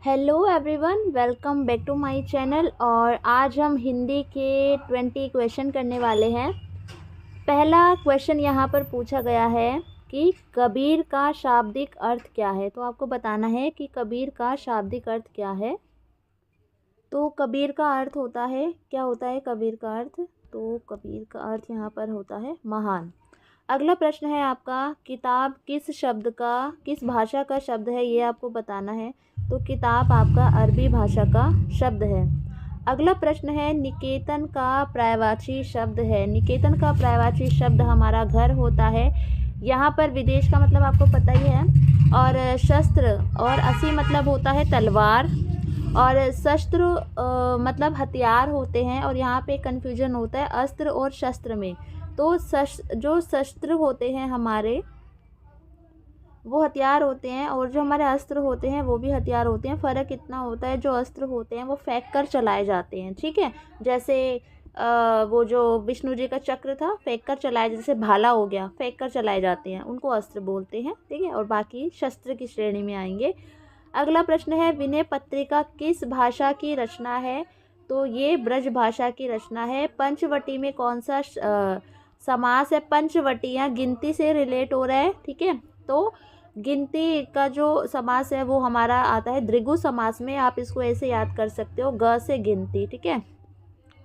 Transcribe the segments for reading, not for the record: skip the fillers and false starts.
Hello everyone, welcome back to my channel. और आज हम हिंदी के 20 क्वेश्चन करने वाले हैं। पहला क्वेश्चन यहाँ पर पूछा गया है कि कबीर का शाब्दिक अर्थ क्या है। तो आपको बताना है कि कबीर का शाब्दिक अर्थ क्या है। तो कबीर का अर्थ होता है, क्या होता है कबीर का अर्थ? तो कबीर का अर्थ यहाँ पर होता है महान। अगला प्रश्न है आपका, किताब किस भाषा का शब्द है, ये आपको बताना है। तो किताब आपका अरबी भाषा का शब्द है। अगला प्रश्न है, निकेतन का पर्यायवाची शब्द है। निकेतन का पर्यायवाची शब्द हमारा घर होता है। यहाँ पर विदेश का मतलब आपको पता ही है। और शस्त्र और असी मतलब होता है तलवार। और शस्त्र मतलब हथियार होते हैं। और यहाँ पे कन्फ्यूजन होता है अस्त्र और शस्त्र में। तो जो शस्त्र होते हैं हमारे, वो हथियार होते हैं, और जो हमारे अस्त्र होते हैं वो भी हथियार होते हैं। फ़र्क इतना होता है, जो अस्त्र होते हैं वो फेंक कर चलाए जाते हैं, ठीक है। जैसे वो जो विष्णु जी का चक्र था, फेंक कर चलाए, जैसे भाला हो गया, फेंक कर चलाए जाते हैं, उनको अस्त्र बोलते हैं, ठीक है। और बाकी शस्त्र की श्रेणी में आएंगे। अगला प्रश्न है, विनय पत्रिका किस भाषा की रचना है। तो ये ब्रज भाषा की रचना है। पंचवटी में कौन सा समास है? पंचवटियाँ गिनती से रिलेट हो रहा है, ठीक है। तो गिनती का जो समास है वो हमारा आता है द्विगु समास में। आप इसको ऐसे याद कर सकते हो, ग से गिनती, ठीक है।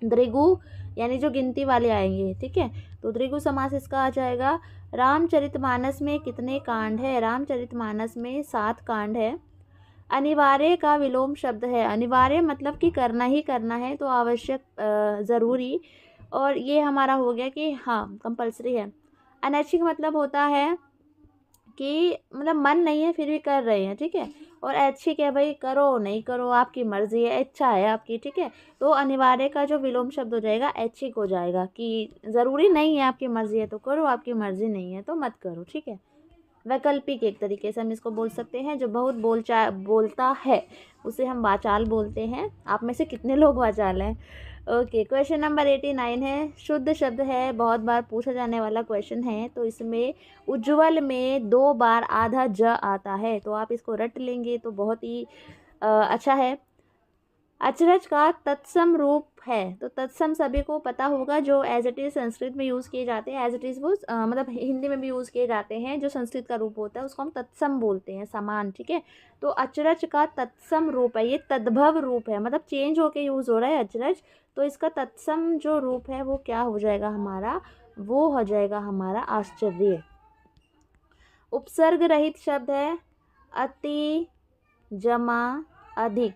द्विगु यानी जो गिनती वाले आएंगे, ठीक है। तो द्विगु समास इसका आ जाएगा। रामचरितमानस में कितने कांड है? रामचरितमानस में 7 कांड है। अनिवार्य का विलोम शब्द है। अनिवार्य मतलब कि करना ही करना है, तो आवश्यक, ज़रूरी। और ये हमारा हो गया कि हाँ कंपलसरी है। अनैच्छिक मतलब होता है कि मतलब मन नहीं है फिर भी कर रहे हैं, ठीक है। और ऐच्छिक है भाई, करो नहीं करो आपकी मर्जी है, इच्छा है आपकी, ठीक है। तो अनिवार्य का जो विलोम शब्द हो जाएगा ऐच्छिक हो जाएगा, कि ज़रूरी नहीं है, आपकी मर्जी है तो करो, आपकी मर्जी नहीं है तो मत करो, ठीक है। वैकल्पिक एक तरीके से हम इसको बोल सकते हैं। जो बहुत बोलता है उसे हम वाचाल बोलते हैं। आप में से कितने लोग वाचाल हैं? ओके, क्वेश्चन नंबर 89 है। शुद्ध शब्द है, बहुत बार पूछा जाने वाला क्वेश्चन है। तो इसमें उज्ज्वल में 2 बार आधा ज आता है, तो आप इसको रट लेंगे तो बहुत ही अच्छा है। अचरज का तत्सम रूप है। तो तत्सम सभी को पता होगा, जो एज इट इज़ संस्कृत में यूज़ किए जाते हैं, एज इट इज़ वो मतलब हिंदी में भी यूज़ किए जाते हैं। जो संस्कृत का रूप होता है उसको हम तत्सम बोलते हैं, समान, ठीक है। तो अचरज का तत्सम रूप है, ये तद्भव रूप है, मतलब चेंज होके यूज़ हो रहा है अचरज। तो इसका तत्सम जो रूप है वो क्या हो जाएगा हमारा? वो हो जाएगा हमारा आश्चर्य। उपसर्ग रहित शब्द है। अति, जमा, अधिक,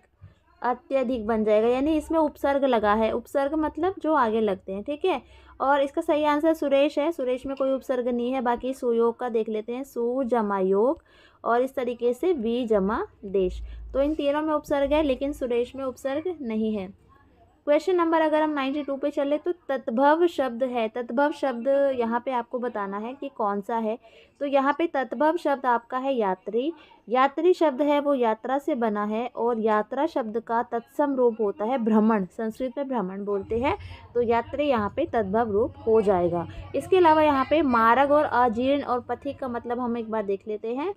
अत्यधिक बन जाएगा, यानी इसमें उपसर्ग लगा है। उपसर्ग मतलब जो आगे लगते हैं, ठीक है। और इसका सही आंसर सुरेश है। सुरेश में कोई उपसर्ग नहीं है। बाकी सुयोग का देख लेते हैं, सु जमा योग, और इस तरीके से वी जमा देश। तो इन तीनों में उपसर्ग है, लेकिन सुरेश में उपसर्ग नहीं है। क्वेश्चन नंबर अगर हम 92 पे चले तो तद्भव शब्द है। तद्भव शब्द यहाँ पे आपको बताना है कि कौन सा है। तो यहाँ पे तद्भव शब्द आपका है यात्री। यात्री शब्द है वो यात्रा से बना है, और यात्रा शब्द का तत्सम रूप होता है भ्रमण। संस्कृत में भ्रमण बोलते हैं, तो यात्री यहाँ पे तद्भव रूप हो जाएगा। इसके अलावा यहाँ पे मार्ग और अजीर्ण और पथिक का मतलब हम एक बार देख लेते हैं।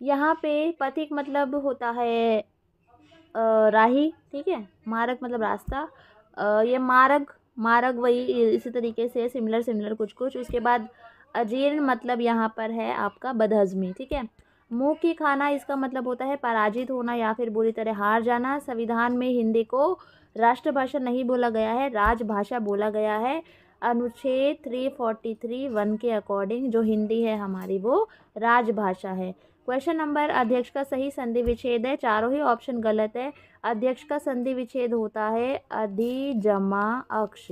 यहाँ पे पथिक मतलब होता है राही, ठीक है। मार्ग मतलब रास्ता। ये मार्ग मार्ग वही इसी तरीके से सिमिलर कुछ कुछ। उसके बाद अजीर्ण मतलब यहाँ पर है आपका बदहज़मी, ठीक है। मुँह की खाना, इसका मतलब होता है पराजित होना या फिर बुरी तरह हार जाना। संविधान में हिंदी को राष्ट्रभाषा नहीं बोला गया है, राजभाषा बोला गया है। अनुच्छेद 343(1) के अकॉर्डिंग जो हिंदी है हमारी वो राजभाषा है। क्वेश्चन नंबर, अध्यक्ष का सही संधि विच्छेद है। चारों ही ऑप्शन गलत है। अध्यक्ष का संधि विच्छेद होता है अधि जमा अक्ष,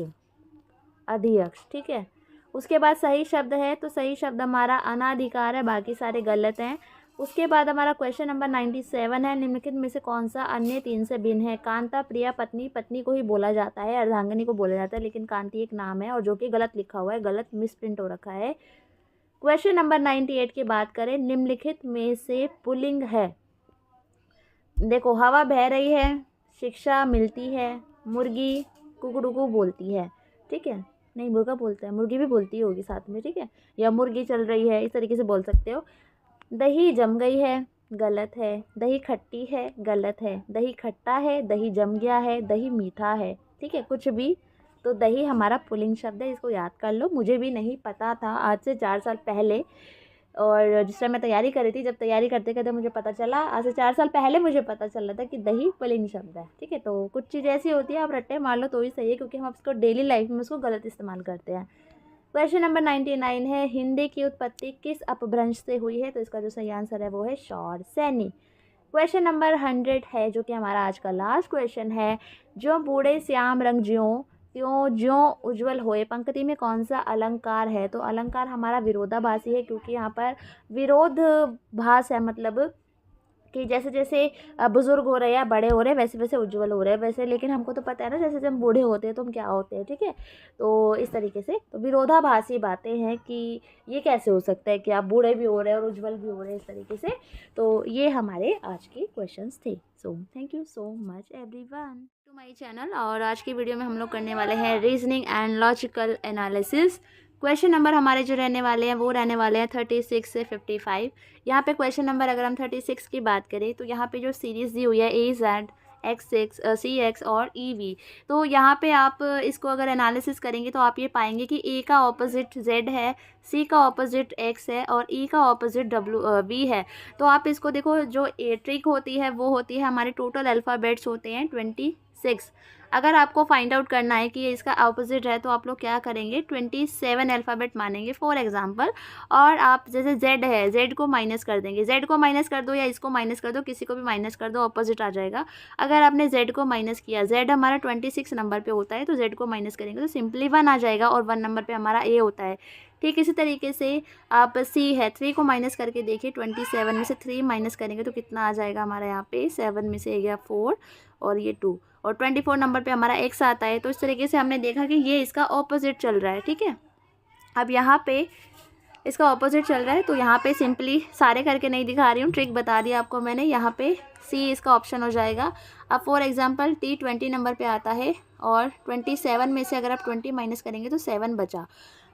अधिअक्ष, ठीक है। उसके बाद सही शब्द है, तो सही शब्द हमारा अनाधिकार है, बाकी सारे गलत हैं। उसके बाद हमारा क्वेश्चन नंबर 97 है। निम्नलिखित में से कौन सा अन्य 3 से भिन्न है? कांता, प्रिया, पत्नी। पत्नी को ही बोला जाता है, अर्धांगिनी को बोला जाता है, लेकिन कांति एक नाम है, और जो कि गलत लिखा हुआ है, गलत मिसप्रिंट हो रखा है। क्वेश्चन नंबर 98 की बात करें, निम्नलिखित में से पुल्लिंग है। देखो, हवा बह रही है, शिक्षा मिलती है, मुर्गी कुकड़ुकू बोलती है, ठीक है। नहीं, मुर्गा बोलता है, मुर्गी भी बोलती होगी साथ में, ठीक है। या मुर्गी चल रही है, इस तरीके से बोल सकते हो। दही जम गई है, गलत है। दही खट्टी है, गलत है। दही खट्टा है, दही जम गया है, दही मीठा है, ठीक है, कुछ भी। तो दही हमारा पुल्लिंग शब्द है, इसको याद कर लो। मुझे भी नहीं पता था आज से 4 साल पहले, और जिस टाइम मैं तैयारी कर रही थी, जब तैयारी करते करते मुझे पता चला, आज से 4 साल पहले मुझे पता चल रहा था कि दही पुल्लिंग शब्द है, ठीक है। तो कुछ चीज़ ऐसी होती है, आप रट्टे मार लो तो ही सही है, क्योंकि हम उसको डेली लाइफ में उसको गलत इस्तेमाल करते हैं। क्वेश्चन नंबर 99 है, हिंदी की उत्पत्ति किस अपभ्रंश से हुई है? तो इसका जो सही आंसर है वो है शौर सैनी। क्वेश्चन नंबर 100 है, जो कि हमारा आज का लास्ट क्वेश्चन है, जो बूढ़े श्याम रंग ज्यों त्यों ज्यों उज्जवल होए, पंक्ति में कौन सा अलंकार है? तो अलंकार हमारा विरोधाभासी है, क्योंकि यहाँ पर विरोध भास है, मतलब कि जैसे जैसे बुजुर्ग हो रहे हैं, बड़े हो रहे हैं, वैसे वैसे उज्जवल हो रहे हैं वैसे। लेकिन हमको तो पता है ना, जैसे जैसे हम बूढ़े होते हैं तो हम क्या होते हैं, ठीक है। तो इस तरीके से तो विरोधाभासी बातें हैं कि ये कैसे हो सकता है कि आप बूढ़े भी हो रहे हैं और उज्जवल भी हो रहे हैं, इस तरीके से। तो ये हमारे आज के क्वेश्चंस थे। So thank you so much everyone to my channel. और आज की वीडियो में हम लोग करने वाले हैं reasoning and logical analysis. Question number हमारे जो रहने वाले हैं वो रहने वाले हैं 36 से 55। यहाँ पे क्वेश्चन नंबर अगर हम 36 की बात करें तो यहाँ पे जो सीरीज़ दी हुई है AZ, X6, CX और EV, तो यहाँ पे आप इसको अगर एनालिसिस करेंगे तो आप ये पाएंगे कि A का ऑपोजिट Z है, C का ऑपोजिट X है और E का ऑपोजिट V है। तो आप इसको देखो, जो ट्रिक होती है वो होती है, हमारे टोटल अल्फ़ाबेट्स होते हैं 26। अगर आपको फाइंड आउट करना है कि ये इसका अपोजिट है तो आप लोग क्या करेंगे, 27 अल्फ़ाबेट मानेंगे फॉर एग्जांपल। और आप जैसे Z है, Z को माइनस कर देंगे, Z को माइनस कर दो या इसको माइनस कर दो, किसी को भी माइनस कर दो, अपोजिट आ जाएगा। अगर आपने Z को माइनस किया, Z हमारा 26 नंबर पे होता है, तो Z को माइनस करेंगे तो सिंपली 1 आ जाएगा, और 1 नंबर पे हमारा A होता है। ठीक इसी तरीके से आप C है, 3 को माइनस करके देखिए, 27 में से 3 माइनस करेंगे तो कितना आ जाएगा हमारा यहाँ पे, 7 में से गया 4 और ये 2, और 24 नंबर पे हमारा X आता है। तो इस तरीके से हमने देखा कि ये इसका ऑपोजिट चल रहा है, ठीक है। अब यहाँ पे इसका ऑपोजिट चल रहा है, तो यहाँ पे सिंपली सारे करके नहीं दिखा रही हूँ, ट्रिक बता दिया आपको मैंने। यहाँ पे C इसका ऑप्शन हो जाएगा। अब फॉर एग्जांपल T 20 नंबर पे आता है, और 27 में से अगर आप 20 माइनस करेंगे तो 7 बचा,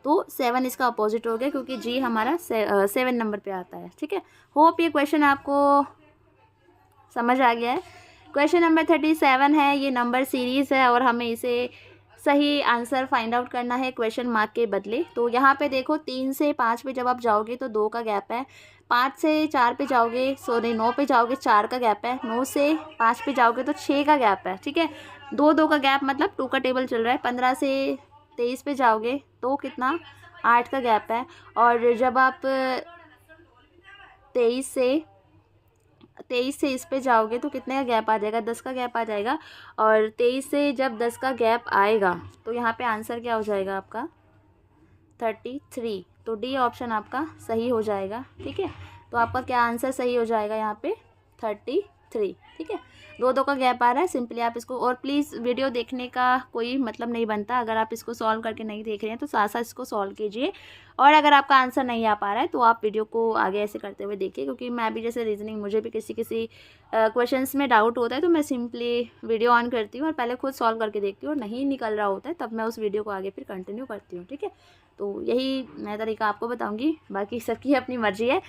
तो 7 इसका अपोजिट हो गया, क्योंकि G हमारा 7 नंबर पे आता है, ठीक है। होप ये क्वेश्चन आपको समझ आ गया है। क्वेश्चन नंबर 37 है, ये नंबर सीरीज़ है और हमें इसे सही आंसर फाइंड आउट करना है क्वेश्चन मार्क के बदले। तो यहाँ पे देखो, 3 से 5 पे जब आप जाओगे तो 2 का गैप है, 5 से 4 पे जाओगे, 9 पे जाओगे, 4 का गैप है, 9 से 5 पे जाओगे तो 6 का गैप है, ठीक है। 2 का गैप, मतलब 2 का टेबल चल रहा है। 15 से 23 पे जाओगे तो कितना, 8 का गैप है। और जब आप 23 से इस पे जाओगे तो कितने का गैप आ जाएगा, 10 का गैप आ जाएगा। और 23 से जब 10 का गैप आएगा तो यहाँ पे आंसर क्या हो जाएगा आपका, 33। तो डी ऑप्शन आपका सही हो जाएगा, ठीक है। तो आपका क्या आंसर सही हो जाएगा यहाँ पे, 33, ठीक है। 2 का गैप आ रहा है, सिंपली आप इसको, और प्लीज़ वीडियो देखने का कोई मतलब नहीं बनता, अगर आप इसको सॉल्व करके नहीं देख रहे हैं तो साथ साथ इसको सॉल्व कीजिए। और अगर आपका आंसर नहीं आ पा रहा है तो आप वीडियो को आगे ऐसे करते हुए देखिए, क्योंकि मैं भी जैसे रीजनिंग, मुझे भी किसी क्वेश्चंस में डाउट होता है तो मैं सिंपली वीडियो ऑन करती हूँ और पहले खुद सॉल्व करके देखती हूँ, और नहीं निकल रहा होता है तब मैं उस वीडियो को आगे फिर कंटिन्यू करती हूँ, ठीक है। तो यही मैं तरीका आपको बताऊँगी, बाकी सबकी अपनी मर्जी है।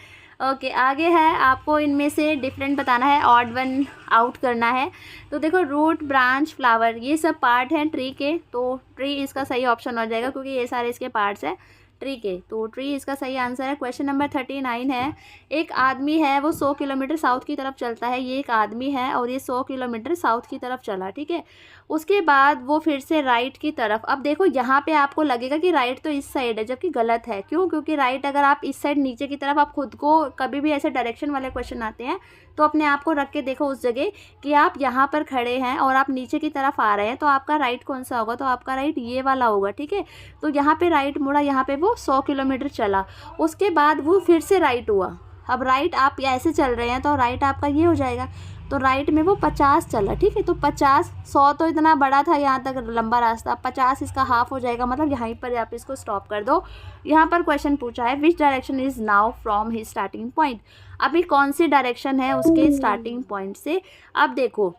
ओके, आगे है, आपको इनमें से डिफरेंट बताना है, ऑड वन आउट करना है। तो देखो, रूट, ब्रांच, फ्लावर, ये सब पार्ट हैं ट्री के, तो ट्री इसका सही ऑप्शन हो जाएगा, क्योंकि ये सारे इसके पार्ट्स हैं ट्री के, तो ट्री इसका सही आंसर है। क्वेश्चन नंबर 39 है, एक आदमी है वो 100 किलोमीटर साउथ की तरफ चलता है। ये एक आदमी है और ये 100 किलोमीटर साउथ की तरफ चला, ठीक है। उसके बाद वो फिर से राइट की तरफ, अब देखो यहाँ पे आपको लगेगा कि राइट तो इस साइड है, जबकि गलत है। क्यों? क्योंकि राइट अगर आप इस साइड नीचे की तरफ, आप खुद को कभी भी ऐसे डायरेक्शन वाले क्वेश्चन आते हैं तो अपने आप को रख के देखो उस जगह कि आप यहाँ पर खड़े हैं और आप नीचे की तरफ आ रहे हैं, तो आपका राइट कौन सा होगा, तो आपका राइट ये वाला होगा, ठीक है। तो यहाँ पे राइट मुड़ा, यहाँ पे वो 100 किलोमीटर चला, उसके बाद वो फिर से राइट हुआ। अब राइट आप ऐसे चल रहे हैं तो राइट आपका ये हो जाएगा, तो राइट में वो 50 चला, ठीक है। तो 50, 100 तो इतना बड़ा था यहाँ तक लंबा रास्ता, 50 इसका हाफ हो जाएगा, मतलब यहीं पर आप इसको स्टॉप कर दो। यहाँ पर क्वेश्चन पूछा है, which direction is now from his starting point, अभी कौन सी डायरेक्शन है उसके स्टार्टिंग पॉइंट से। अब देखो,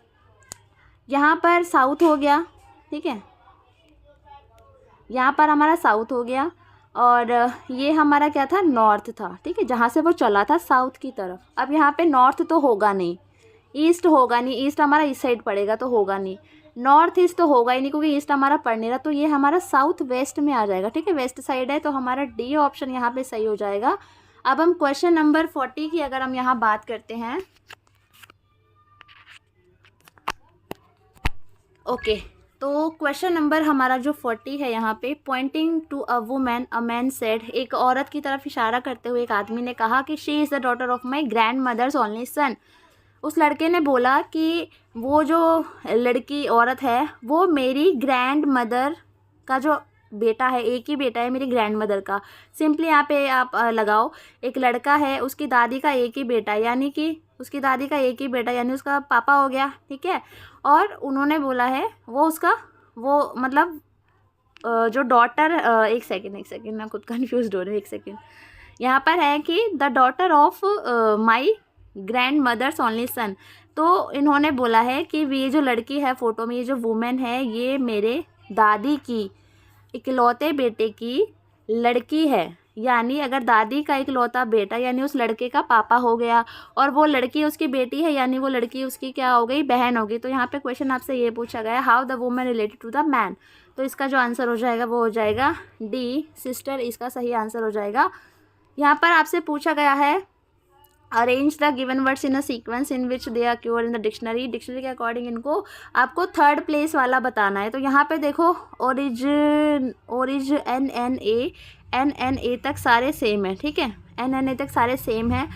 यहाँ पर साउथ हो गया, ठीक है, यहाँ पर हमारा साउथ हो गया, और ये हमारा क्या था, नॉर्थ था, ठीक है, जहाँ से वो चला था साउथ की तरफ। अब यहाँ पे नॉर्थ तो होगा नहीं, ईस्ट होगा नहीं, ईस्ट हमारा इस साइड पड़ेगा तो होगा नहीं, नॉर्थ ईस्ट तो होगा ही नहीं क्योंकि ईस्ट हमारा पड़ नहीं रहा, तो ये हमारा साउथ वेस्ट में आ जाएगा, ठीक है, वेस्ट साइड है, तो हमारा डी ऑप्शन यहाँ पे सही हो जाएगा। अब हम क्वेश्चन नंबर 40 की अगर हम यहाँ बात करते हैं, ओके, तो क्वेश्चन नंबर हमारा जो 40 है यहाँ पे, pointing to a woman a man said, एक औरत की तरफ इशारा करते हुए एक आदमी ने कहा कि she is the daughter of my grandmother's only son. उस लड़के ने बोला कि वो जो लड़की औरत है वो मेरी ग्रैंड मदर का जो बेटा है, एक ही बेटा है मेरी ग्रैंड मदर का। सिंपली यहाँ पे आप लगाओ, एक लड़का है, उसकी दादी का एक ही बेटा, यानी कि उसकी दादी का एक ही बेटा यानी उसका पापा हो गया, ठीक है। और उन्होंने बोला है वो उसका वो मतलब जो डॉटर, एक सेकेंड मैं खुद कन्फ्यूज हो रही हूँ, एक सेकेंड, यहाँ पर है कि the daughter of my grandmother's only son. तो इन्होंने बोला है कि ये जो लड़की है फ़ोटो में, ये जो वुमेन है, ये मेरे दादी की इकलौते बेटे की लड़की है, यानी अगर दादी का इकलौता बेटा यानी उस लड़के का पापा हो गया, और वो लड़की उसकी बेटी है यानी वो लड़की उसकी क्या हो गई, बहन होगी। तो यहाँ पे क्वेश्चन आपसे ये पूछा गया, how the woman related to the man, तो इसका जो आंसर हो जाएगा वो हो जाएगा डी, सिस्टर, इसका सही आंसर हो जाएगा। यहाँ पर आपसे पूछा गया है, arrange the given words in a sequence in which they acquire in the dictionary, dictionary के अकॉर्डिंग इनको आपको थर्ड प्लेस वाला बताना है। तो यहाँ पे देखो, ओरिज एन ए तक सारे सेम है, ठीक है, एन ए तक सारे सेम है।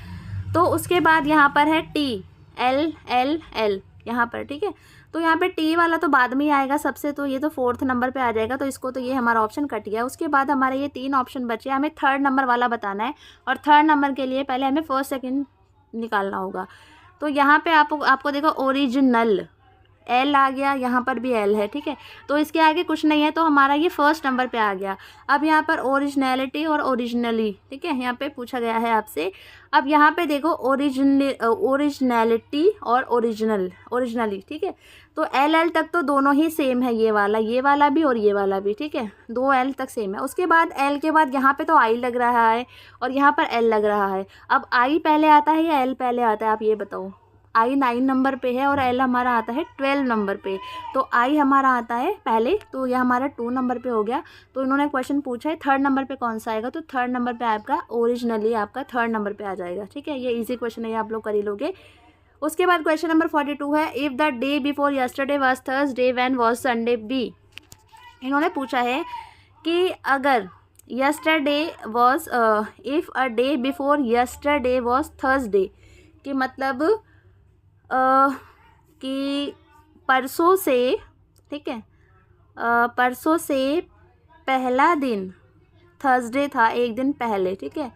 तो उसके बाद यहाँ पर है टी, एल एल एल यहाँ पर, ठीक है। तो यहाँ पे टी वाला तो बाद में ही आएगा सबसे, तो ये तो 4th नंबर पे आ जाएगा, तो इसको तो ये हमारा ऑप्शन कट गया। उसके बाद हमारे ये 3 ऑप्शन बचे, हमें 3rd नंबर वाला बताना है, और 3rd नंबर के लिए पहले हमें 1st 2nd निकालना होगा। तो यहाँ पे आपको देखो ओरिजिनल एल आ गया, यहाँ पर भी एल है, ठीक है, तो इसके आगे कुछ नहीं है, तो हमारा ये 1st नंबर पे आ गया। अब यहाँ पर ओरिजिनलिटी और ओरिजिनली, ठीक है, यहाँ पे पूछा गया है आपसे। अब यहाँ पे देखो ओरिजिनलिटी और ओरिजिनली, ठीक है, तो एल एल तक तो दोनों ही सेम है, ये वाला भी और ये वाला भी, ठीक है, 2 एल तक सेम है। उसके बाद एल के बाद यहाँ पे तो आई लग रहा है और यहाँ पर एल लग रहा है। अब आई पहले आता है या एल पहले आता है, आप ये बताओ। आई 9 नंबर पे है और एल हमारा आता है 12 नंबर पे, तो आई हमारा आता है पहले, तो यह हमारा 2 नंबर पे हो गया। तो इन्होंने क्वेश्चन पूछा है 3rd नंबर पे कौन सा आएगा, तो 3rd नंबर पे आपका ओरिजिनली आपका 3rd नंबर पे आ जाएगा, ठीक है। ये इजी क्वेश्चन है, ये आप लोग कर ही लोगे। उसके बाद क्वेश्चन नंबर 42 है, if the day before yesterday was Thursday when was Sunday be. इन्होंने पूछा है कि अगर yesterday was if a day before yesterday was Thursday, कि मतलब कि परसों से, ठीक है, परसों से पहला दिन थर्सडे था, एक दिन पहले, ठीक है,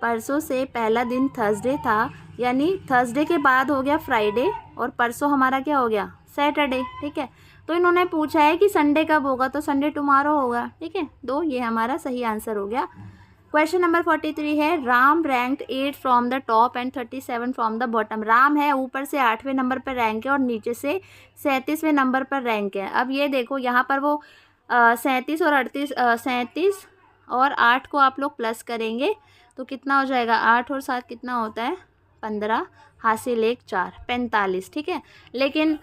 परसों से पहला दिन थर्सडे था, यानी थर्सडे के बाद हो गया फ्राइडे और परसों हमारा क्या हो गया, सैटरडे, ठीक है। तो इन्होंने पूछा है कि संडे कब होगा, तो संडे टुमारो होगा, ठीक है, तो ये हमारा सही आंसर हो गया। क्वेश्चन नंबर 43 है, Ram ranked 8 from the top and 37 from the bottom. Ram है ऊपर से 8वें नंबर पर रैंक है और नीचे से 37वें नंबर पर रैंक है। अब ये देखो यहाँ पर वो 37 और 38, 37 और 8 को आप लोग प्लस करेंगे तो कितना हो जाएगा, 8 और 7 कितना होता है, 15, हासिल 1 4, 45, ठीक है। लेकिन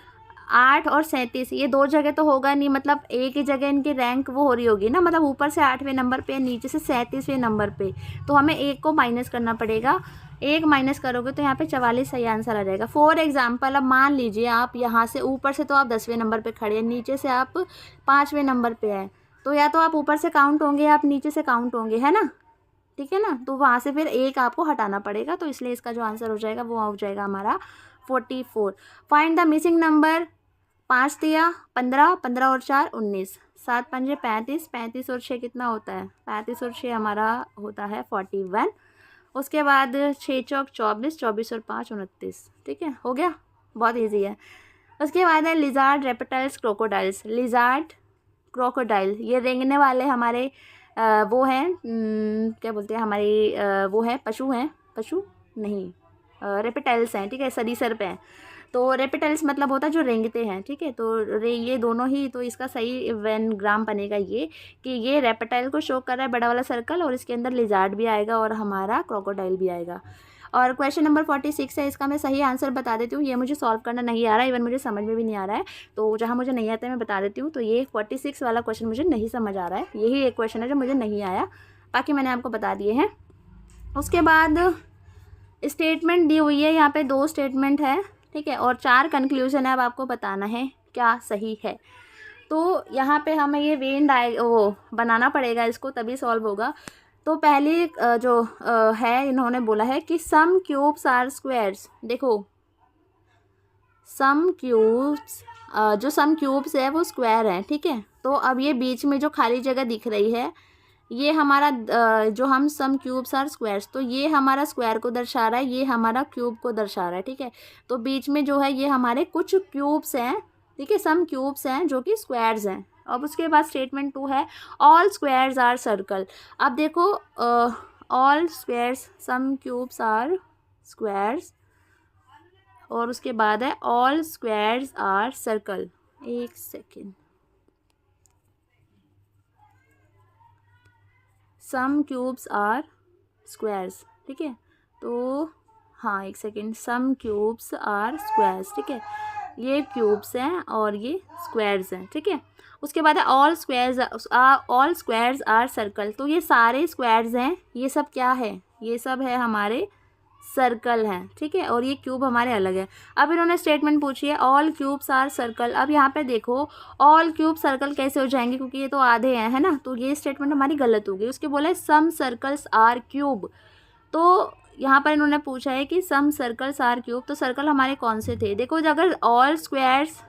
8 और 37 ये 2 जगह तो होगा नहीं, मतलब एक ही जगह इनकी रैंक वो हो रही होगी ना, मतलब ऊपर से 8वें नंबर पे नीचे से 37वें नंबर पे, तो हमें 1 को माइनस करना पड़ेगा। 1 माइनस करोगे तो यहाँ पे 44 सही आंसर आ जाएगा। फॉर एग्जाम्पल अब मान लीजिए आप यहाँ से ऊपर से तो आप 10वें नंबर पे खड़े हैं, नीचे से आप 5वें नंबर पे हैं, तो या तो आप ऊपर से काउंट होंगे या आप नीचे से काउंट होंगे, है ना, ठीक है ना। तो वहाँ से फिर 1 आपको हटाना पड़ेगा, तो इसलिए इसका जो आंसर हो जाएगा वो हो जाएगा हमारा 44। Find the missing number. 5 दिया 15, 15 और 4 19, 7 पंजे 35, 35 और 6 कितना होता है, 35 और 6 हमारा होता है 41। उसके बाद 6 चौक 24, 24 और 5 29, ठीक है, हो गया, बहुत इजी है। उसके बाद है lizard, reptiles, crocodiles. Lizard, crocodile ये रेंगने वाले हमारे वो हैं, क्या बोलते हैं, हमारी वो हैं, पशु हैं, पशु नहीं, रेप्टाइल्स हैं, ठीक है, सरीसृप हैं। तो रेप्टाइल्स मतलब होता है जो रेंगते हैं, ठीक है। तो ये दोनों ही, तो इसका सही वेन ग्राम बनेगा ये कि ये रेप्टाइल को शो कर रहा है बड़ा वाला सर्कल, और इसके अंदर लिजार्ड भी आएगा और हमारा क्रोकोडाइल भी आएगा। और क्वेश्चन नंबर 46 है, इसका मैं सही आंसर बता देती हूँ। ये मुझे सॉल्व करना नहीं आ रहा है, इवन मुझे समझ में भी नहीं आ रहा है, तो जहाँ मुझे नहीं आता है मैं बता देती हूँ। तो ये 46 वाला क्वेश्चन मुझे नहीं समझ आ रहा है, यही एक क्वेश्चन है जो मुझे नहीं आया, बाकी मैंने आपको बता दिए हैं। उसके बाद स्टेटमेंट दी हुई है, यहाँ पे 2 स्टेटमेंट है, ठीक है, और 4 कंक्लूजन है। अब आपको बताना है क्या सही है। तो यहाँ पे हमें ये वेन वो बनाना पड़ेगा, इसको तभी सॉल्व होगा। तो पहली जो है, इन्होंने बोला है कि सम क्यूब्स आर स्क्वायर्स। देखो सम क्यूब्स, जो सम क्यूब्स है वो स्क्वायर है, ठीक है। तो अब ये बीच में जो खाली जगह दिख रही है, ये हमारा जो हम सम क्यूब्स आर स्क्वायर्स, तो ये हमारा स्क्वायर को दर्शा रहा है, ये हमारा क्यूब को दर्शा रहा है, ठीक है। तो बीच में जो है ये हमारे कुछ क्यूब्स हैं, ठीक है, सम क्यूब्स हैं जो कि स्क्वायर्स हैं। अब उसके बाद स्टेटमेंट 2 है ऑल स्क्वायर्स आर सर्कल। अब देखो all squares, some cubes are squares, और उसके बाद है ऑल स्क्वायर्स आर सर्कल। एक second, some cubes are squares, ठीक है। तो हाँ एक second, some cubes are squares, ठीक है, ये क्यूब्स हैं और ये स्क्वायर्स हैं, ठीक है। उसके बाद है ऑल स्क्वायर्स आर सर्कल। तो ये सारे स्क्वायर्स हैं, ये सब क्या है, ये सब है हमारे सर्कल हैं, ठीक है, और ये क्यूब हमारे अलग है। अब इन्होंने स्टेटमेंट पूछी है ऑल क्यूब्स आर सर्कल। अब यहाँ पे देखो ऑल क्यूब सर्कल कैसे हो जाएंगे, क्योंकि ये तो आधे हैं, है ना, तो ये स्टेटमेंट हमारी गलत हो गई। उसके बोला है सम सर्कल्स आर क्यूब। तो यहाँ पर इन्होंने पूछा है कि सम सर्कल्स आर क्यूब, तो सर्कल हमारे कौन से थे। देखो अगर ऑल स्क्वायर्स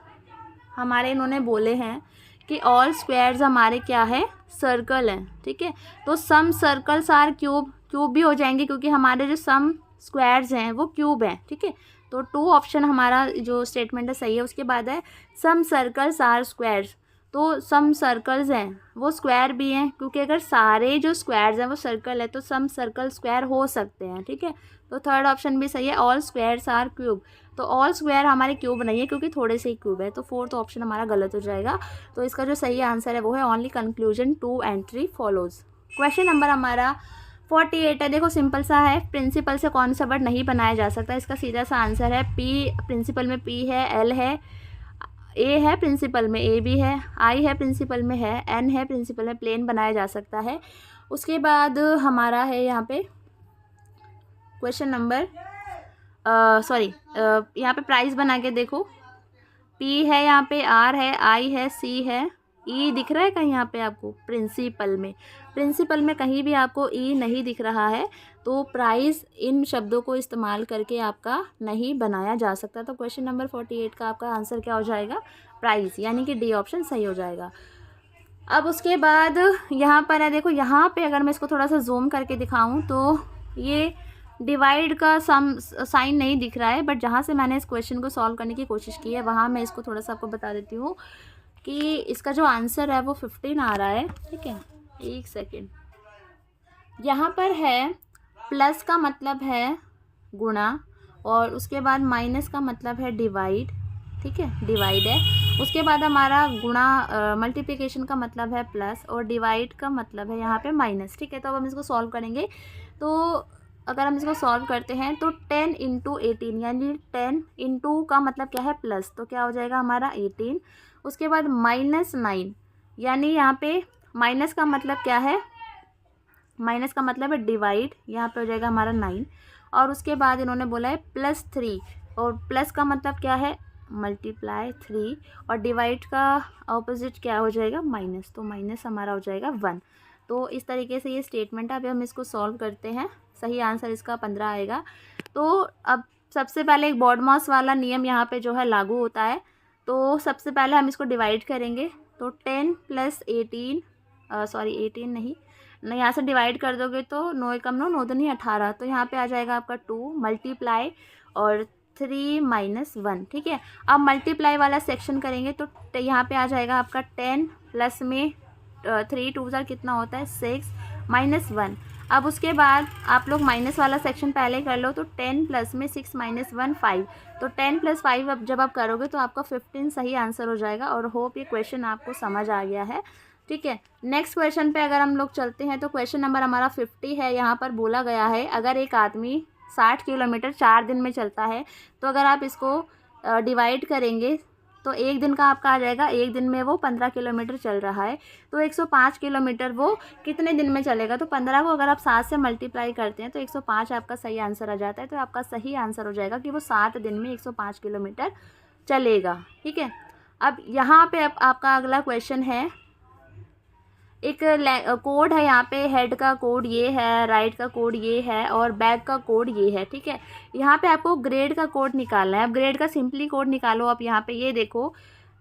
हमारे इन्होंने बोले हैं कि ऑल स्क्वायर्स हमारे क्या है, सर्कल हैं, ठीक है। तो सम सर्कल्स आर क्यूब, क्यूब भी हो जाएंगे क्योंकि हमारे जो सम स्क्वायर्स हैं वो क्यूब हैं, ठीक है। तो 2 ऑप्शन हमारा जो स्टेटमेंट है सही है। उसके बाद है सम सर्कल्स आर स्क्वायर्स। तो सम सर्कल्स हैं वो स्क्वायर भी हैं, क्योंकि अगर सारे जो स्क्वायर्स हैं वो सर्कल है तो सम सर्कल स्क्वायर हो सकते हैं, ठीक है। तो 3rd ऑप्शन भी सही है, ऑल स्क्वायर्स आर क्यूब। तो ऑल स्क्वायर हमारे क्यूब नहीं है क्योंकि थोड़े से ही क्यूब है, तो 4th ऑप्शन हमारा गलत हो जाएगा। तो इसका जो सही आंसर है वो है only conclusion 2 and 3 follows. Question number हमारा 48 है। देखो सिंपल सा है, प्रिंसिपल से कौन सा वर्ड नहीं बनाया जा सकता, इसका सीधा सा आंसर है पी। प्रिंसिपल में पी है, एल है, ए है, प्रिंसिपल में ए भी है, आई है, प्रिंसिपल में है, एन है, प्रिंसिपल में प्लेन बनाया जा सकता है। उसके बाद हमारा है यहाँ पे क्वेश्चन नंबर यहाँ पे प्राइस बना के देखो, पी है, यहाँ पे आर है, आई है, सी है, ई दिख रहा है कहीं यहाँ पे आपको प्रिंसिपल में कहीं भी आपको ई नहीं दिख रहा है, तो प्राइस इन शब्दों को इस्तेमाल करके आपका नहीं बनाया जा सकता। तो क्वेश्चन नंबर 48 का आपका आंसर क्या हो जाएगा, प्राइस, यानी कि डी ऑप्शन सही हो जाएगा। अब उसके बाद यहाँ पर है, देखो यहाँ पे अगर मैं इसको थोड़ा सा जूम करके दिखाऊँ तो ये डिवाइड का साइन नहीं दिख रहा है, बट जहाँ से मैंने इस क्वेश्चन को सॉल्व करने की कोशिश की है वहाँ मैं इसको थोड़ा सा आपको बता देती हूँ कि इसका जो आंसर है वो 15 आ रहा है, ठीक है। एक सेकेंड, यहाँ पर है प्लस का मतलब है गुणा, और उसके बाद माइनस का मतलब है डिवाइड, ठीक है, डिवाइड है। उसके बाद हमारा गुणा मल्टीप्लिकेशन का मतलब है प्लस, और डिवाइड का मतलब है यहाँ पे माइनस, ठीक है। तो अब हम इसको सॉल्व करेंगे। तो अगर हम इसको सॉल्व करते हैं तो 10 × 18, यानी 10 × का मतलब क्या है प्लस, तो क्या हो जाएगा हमारा 18। उसके बाद -9, यानी यहाँ पे माइनस का मतलब क्या है, माइनस का मतलब है डिवाइड, यहाँ पे हो जाएगा हमारा 9। और उसके बाद इन्होंने बोला है +3, और प्लस का मतलब क्या है मल्टीप्लाई 3, और डिवाइड का ऑपोजिट क्या हो जाएगा माइनस, तो माइनस हमारा हो जाएगा 1। तो इस तरीके से ये स्टेटमेंट है। अभी हम इसको सॉल्व करते हैं, सही आंसर इसका 15 आएगा। तो अब सबसे पहले एक बॉडमॉस वाला नियम यहाँ पे जो है लागू होता है। तो सबसे पहले हम इसको डिवाइड करेंगे, तो 10 + 18 18 नहीं, यहाँ से डिवाइड कर दोगे तो 9 × 9 9 नहीं 18, तो यहाँ पे आ जाएगा आपका 2 मल्टीप्लाई और 3 - 1, ठीक है। अब मल्टीप्लाई वाला सेक्शन करेंगे तो यहाँ पे आ जाएगा आपका 10 प्लस में 3 2 कितना होता है 6 -1। अब उसके बाद आप लोग माइनस वाला सेक्शन पहले कर लो, तो 10 प्लस में 6 माइनस 1 5, तो 10 प्लस 5 अब जब आप करोगे तो आपका 15 सही आंसर हो जाएगा। और होप ये क्वेश्चन आपको समझ आ गया है। ठीक है, नेक्स्ट क्वेश्चन पे अगर हम लोग चलते हैं तो क्वेश्चन नंबर हमारा 50 है। यहाँ पर बोला गया है अगर एक आदमी 60 किलोमीटर 4 दिन में चलता है, तो अगर आप इसको डिवाइड करेंगे तो एक दिन का आपका आ जाएगा, एक दिन में वो 15 किलोमीटर चल रहा है, तो 105 किलोमीटर वो कितने दिन में चलेगा। तो 15 को अगर आप 7 से मल्टीप्लाई करते हैं तो 105 आपका सही आंसर आ जाता है। तो आपका सही आंसर हो जाएगा कि वो 7 दिन में 105 किलोमीटर चलेगा। ठीक है, अब यहाँ पे आपका अगला क्वेश्चन है, एक कोड है यहाँ पे, हेड का कोड ये है, राइट का कोड ये है और बैक का कोड ये है। ठीक है, यहाँ पे आपको ग्रेड का कोड निकालना है। अब ग्रेड का सिंपली कोड निकालो। आप यहाँ पे ये देखो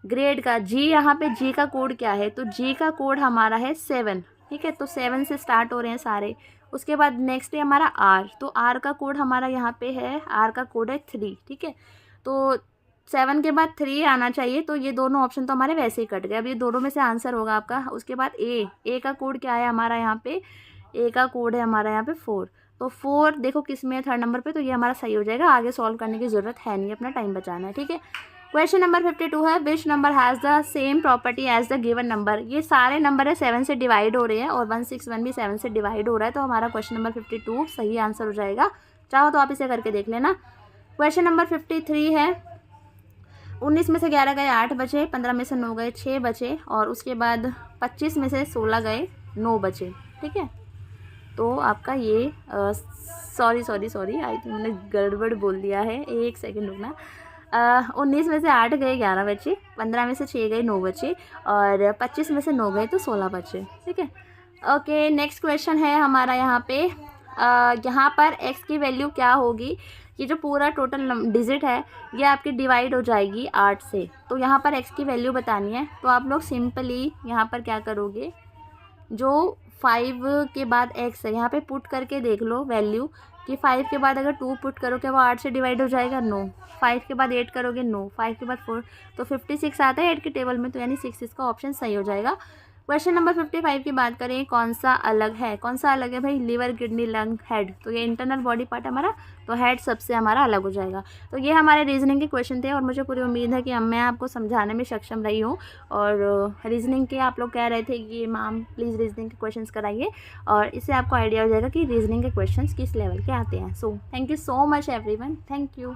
ग्रेड का जी, यहाँ पे जी का कोड क्या है, तो जी का कोड हमारा है 7। ठीक है, तो 7 से स्टार्ट हो रहे हैं सारे। उसके बाद नेक्स्ट है हमारा आर, तो आर का कोड हमारा यहाँ पे है, आर का कोड है 3। ठीक है, तो 7 के बाद 3 आना चाहिए, तो ये दोनों ऑप्शन तो हमारे वैसे ही कट गए। अब ये दोनों में से आंसर होगा आपका। उसके बाद ए का कोड क्या है हमारा यहाँ पे, ए का कोड है हमारा यहाँ पे 4, तो 4 देखो किस में है, 3rd नंबर पे, तो ये हमारा सही हो जाएगा। आगे सॉल्व करने की ज़रूरत है नहीं, अपना टाइम बचाना है। ठीक है, क्वेश्चन नंबर 52 है, which number has the same property as the given number. ये सारे नंबर है 7 से डिवाइड हो रहे हैं और 161 भी 7 से डिवाइड हो रहा है, तो हमारा क्वेश्चन नंबर 52 सही आंसर हो जाएगा। चाहो तो आप इसे करके देख लेना। क्वेश्चन नंबर 53 है, 19 में से 11 गए 8 बचे, 15 में से 9 गए 6 बचे और उसके बाद 25 में से 16 गए 9 बचे। ठीक है, तो आपका ये सॉरी आई थिंक मैंने गड़बड़ बोल दिया है, एक सेकंड रुकना। 19 में से 8 गए 11 बचे, 15 में से 6 गए 9 बचे और 25 में से 9 गए तो 16 बचे। ठीक है, ओके, नेक्स्ट क्वेश्चन है हमारा यहाँ पे, यहाँ पर x की वैल्यू क्या होगी। ये जो पूरा टोटल डिजिट है ये आपकी डिवाइड हो जाएगी 8 से, तो यहाँ पर x की वैल्यू बतानी है। तो आप लोग सिंपली यहाँ पर क्या करोगे, जो 5 के बाद x है यहाँ पे पुट करके देख लो वैल्यू कि 5 के बाद अगर 2 पुट करोगे वो 8 से डिवाइड हो जाएगा, नो। 5 के बाद 8 करोगे, नो। 5 के बाद 4, तो 56 आता है 8 के टेबल में, तो यानी 6 इसका ऑप्शन सही हो जाएगा। क्वेश्चन नंबर 55 की बात करें, कौन सा अलग है, कौन सा अलग है भाई, लिवर, किडनी, लंग, हेड, तो ये इंटरनल बॉडी पार्ट हमारा, तो हेड सबसे हमारा अलग हो जाएगा। तो ये हमारे रीजनिंग के क्वेश्चन थे और मुझे पूरी उम्मीद है कि मैं आपको समझाने में सक्षम रही हूँ। और रीजनिंग के आप लोग कह रहे थे कि मैम प्लीज़ रीजनिंग के क्वेश्चन कराइए, और इससे आपको आइडिया हो जाएगा कि रीजनिंग के क्वेश्चन किस लेवल के आते हैं। सो thank you so much everyone, thank you.